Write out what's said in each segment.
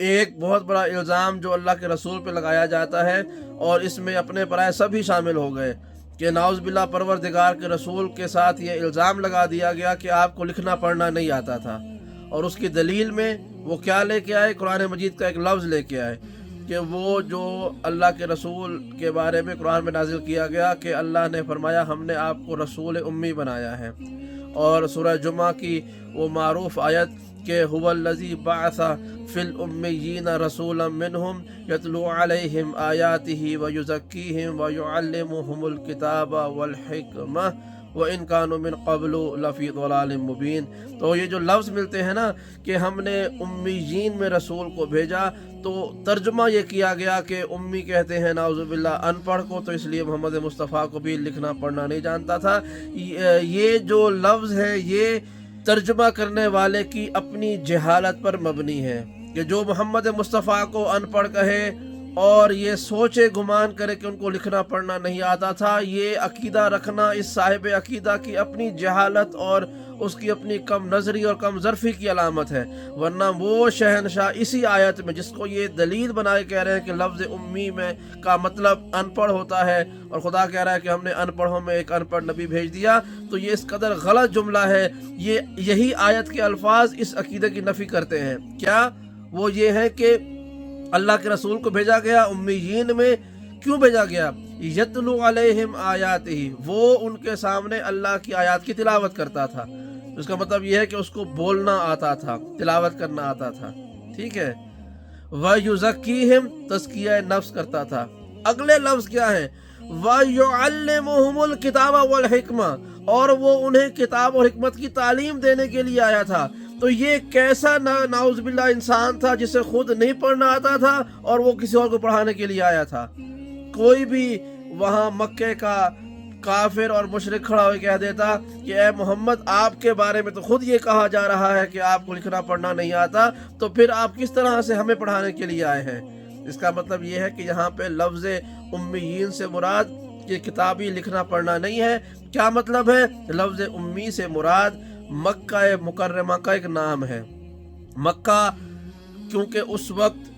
ایک بہت بڑا الزام جو اللہ کے رسول پہ لگایا جاتا ہے، اور اس میں اپنے پرائے سبھی شامل ہو گئے کہ نعوذ باللہ پروردگار کے رسول کے ساتھ یہ الزام لگا دیا گیا کہ آپ کو لکھنا پڑھنا نہیں آتا تھا۔ اور اس کی دلیل میں وہ کیا لے کے آئے؟ قرآن مجید کا ایک لفظ لے کے آئے کہ وہ جو اللہ کے رسول کے بارے میں قرآن میں نازل کیا گیا کہ اللہ نے فرمایا ہم نے آپ کو رسول امی بنایا ہے۔ اور سورہ جمعہ کی وہ معروف آیت کہ هو الذی بعث فی الامیین رسولا منہم یتلو علیہم آیاتہ ویزکیہم ویعلمہم الکتاب والحکمہ وَإِن كَانُوا مِن قَبْلُ لَفِي ضَلَالٍ مُبِينٍ۔ تو یہ جو لفظ ملتے ہیں نا کہ ہم نے امیین میں رسول کو بھیجا، تو ترجمہ یہ کیا گیا کہ امی کہتے ہیں نعوذ باللہ ان پڑھ کو، تو اس لیے محمد مصطفیٰ کو بھی لکھنا پڑھنا نہیں جانتا تھا۔ یہ جو لفظ ہے یہ ترجمہ کرنے والے کی اپنی جہالت پر مبنی ہے کہ جو محمد مصطفیٰ کو ان پڑھ کہے اور یہ سوچے گمان کرے کہ ان کو لکھنا پڑھنا نہیں آتا تھا، یہ عقیدہ رکھنا اس صاحب عقیدہ کی اپنی جہالت اور اس کی اپنی کم نظری اور کم ظرفی کی علامت ہے۔ ورنہ وہ شہنشاہ اسی آیت میں جس کو یہ دلیل بنائے کہہ رہے ہیں کہ لفظ امی میں کا مطلب ان پڑھ ہوتا ہے، اور خدا کہہ رہا ہے کہ ہم نے ان پڑھوں میں ایک ان پڑھ نبی بھیج دیا، تو یہ اس قدر غلط جملہ ہے۔ یہی آیت کے الفاظ اس عقیدے کی نفی کرتے ہیں۔ کیا وہ یہ ہے کہ اللہ کے رسول کو بھیجا گیا امیین میں؟ کیوں بھیجا گیا؟ یتلو علیہم آیاتہ، وہ ان کے سامنے اللہ کی آیات کی تلاوت کرتا تھا۔ اس کا مطلب یہ ہے کہ اس کو بولنا آتا تھا، تلاوت کرنا آتا تھا، ٹھیک ہے۔ وَيُزَكِّيهِمْ، تزکیہ نفس کرتا تھا۔ اگلے لفظ کیا ہے؟ وَيُعَلِّمُهُمُ الْكِتَابَ وَالْحِكْمَةَ، اور وہ انہیں کتاب اور حکمت کی تعلیم دینے کے لیے آیا تھا۔ تو یہ کیسا نعوذ باللہ انسان تھا جسے خود نہیں پڑھنا آتا تھا اور وہ کسی اور کو پڑھانے کے لیے آیا تھا؟ کوئی بھی وہاں مکے کا کافر اور مشرک کھڑا ہوئے کہہ دیتا کہ اے محمد آپ کے بارے میں تو خود یہ کہا جا رہا ہے کہ آپ کو لکھنا پڑھنا نہیں آتا، تو پھر آپ کس طرح سے ہمیں پڑھانے کے لیے آئے ہیں؟ اس کا مطلب یہ ہے کہ یہاں پہ لفظ امیین سے مراد کہ کتابی لکھنا پڑھنا نہیں ہے۔ کیا مطلب ہے؟ لفظ امی سے مراد مکہ مکرمہ کا ایک نام ہے۔ مکہ کیونکہ اس وقت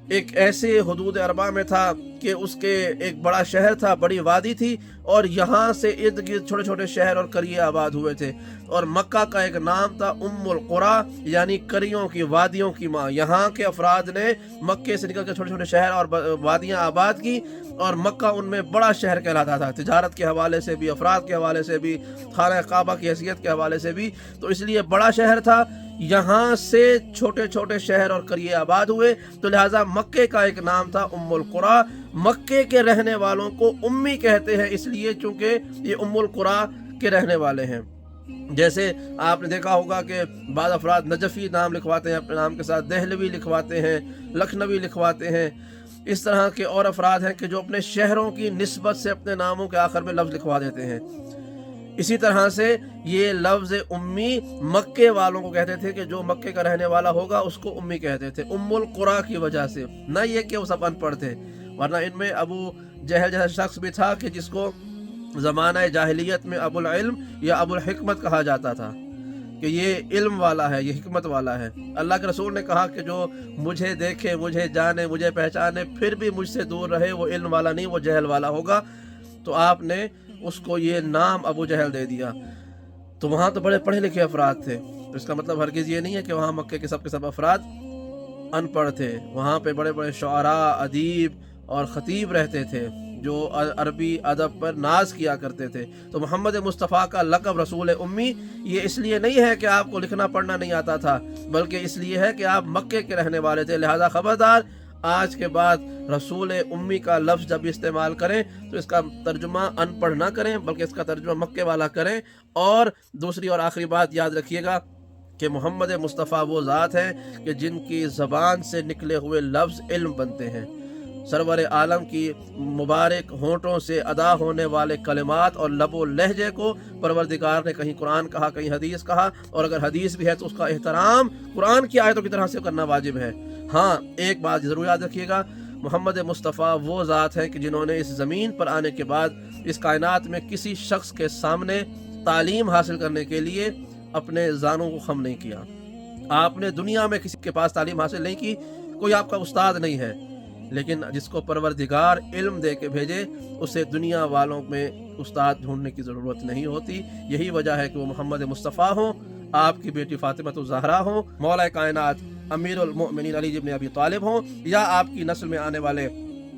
ایک ایسے حدود اربع میں تھا کہ اس کے ایک بڑا شہر تھا، بڑی وادی تھی، اور یہاں سے ارد گرد چھوٹے چھوٹے شہر اور قریے آباد ہوئے تھے، اور مکہ کا ایک نام تھا ام القری، یعنی قریوں کی، وادیوں کی ماں۔ یہاں کے افراد نے مکے سے نکل کے چھوٹے چھوٹے شہر اور وادیاں آباد کی، اور مکہ ان میں بڑا شہر کہلاتا تھا، تجارت کے حوالے سے بھی، افراد کے حوالے سے بھی، خانہ کعبہ کی حیثیت کے حوالے سے بھی، تو اس لیے بڑا شہر تھا۔ یہاں سے چھوٹے چھوٹے شہر اور قریے آباد ہوئے، تو لہٰذا مکے کا ایک نام تھا ام القری۔ مکے کے رہنے والوں کو امی کہتے ہیں اس لیے چونکہ یہ ام القری کے رہنے والے ہیں۔ جیسے آپ نے دیکھا ہوگا کہ بعض افراد نجفی نام لکھواتے ہیں اپنے نام کے ساتھ، دہلوی لکھواتے ہیں، لکھنوی لکھواتے ہیں۔ اس طرح کے اور افراد ہیں کہ جو اپنے شہروں کی نسبت سے اپنے ناموں کے آخر میں لفظ لکھوا دیتے ہیں۔ اسی طرح سے یہ لفظ امی مکے والوں کو کہتے تھے کہ جو مکے کا رہنے والا ہوگا اس کو امی کہتے تھے، ام القری کی وجہ سے، نہ یہ کہ وہ سب ان پڑھ تھے۔ ورنہ ان میں ابو جہل جیسا شخص بھی تھا کہ جس کو زمانہ جاہلیت میں ابو العلم یا ابو الحکمت کہا جاتا تھا کہ یہ علم والا ہے، یہ حکمت والا ہے۔ اللہ کے رسول نے کہا کہ جو مجھے دیکھے، مجھے جانے، مجھے پہچانے، پھر بھی مجھ سے دور رہے، وہ علم والا نہیں، وہ جہل والا ہوگا۔ تو آپ نے اس کو یہ نام ابو جہل دے دیا۔ تو وہاں تو بڑے پڑھے لکھے افراد تھے، تو اس کا مطلب ہرگز یہ نہیں ہے کہ وہاں مکے کے سب افراد ان پڑھ تھے۔ وہاں پہ بڑے بڑے شعراء، ادیب اور خطیب رہتے تھے جو عربی ادب پر ناز کیا کرتے تھے۔ تو محمد مصطفیٰ کا لقب رسول امی یہ اس لیے نہیں ہے کہ آپ کو لکھنا پڑھنا نہیں آتا تھا، بلکہ اس لیے ہے کہ آپ مکے کے رہنے والے تھے۔ لہذا خبردار، آج کے بعد رسول امی کا لفظ جب استعمال کریں تو اس کا ترجمہ ان پڑھ نہ کریں، بلکہ اس کا ترجمہ مکے والا کریں۔ اور دوسری اور آخری بات یاد رکھیے گا کہ محمد مصطفیٰ وہ ذات ہیں کہ جن کی زبان سے نکلے ہوئے لفظ علم بنتے ہیں۔ سرور عالم کی مبارک ہونٹوں سے ادا ہونے والے کلمات اور لب و لہجے کو پروردگار نے کہیں قرآن کہا، کہیں حدیث کہا، اور اگر حدیث بھی ہے تو اس کا احترام قرآن کی آیتوں کی طرح سے کرنا واجب ہے۔ ہاں، ایک بات ضرور یاد رکھیے گا، محمد مصطفیٰ وہ ذات ہیں کہ جنہوں نے اس زمین پر آنے کے بعد اس کائنات میں کسی شخص کے سامنے تعلیم حاصل کرنے کے لیے اپنے زانوں کو خم نہیں کیا۔ آپ نے دنیا میں کسی کے پاس تعلیم حاصل نہیں کی، کوئی آپ کا استاد نہیں ہے، لیکن جس کو پروردگار علم دے کے بھیجے اسے دنیا والوں میں استاد ڈھونڈنے کی ضرورت نہیں ہوتی۔ یہی وجہ ہے کہ وہ محمد مصطفیٰ ہوں، آپ کی بیٹی فاطمہ الزہرا ہوں، مولا کائنات امیر المؤمنین علی ابن ابی طالب ہوں، یا آپ کی نسل میں آنے والے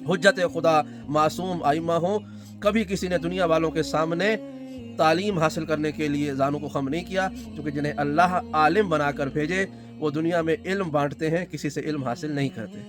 حجت خدا معصوم ائمہ ہوں، کبھی کسی نے دنیا والوں کے سامنے تعلیم حاصل کرنے کے لیے زانوں کو خم نہیں کیا، کیونکہ جنہیں اللہ عالم بنا کر بھیجے وہ دنیا میں علم بانٹتے ہیں، کسی سے علم حاصل نہیں کرتے۔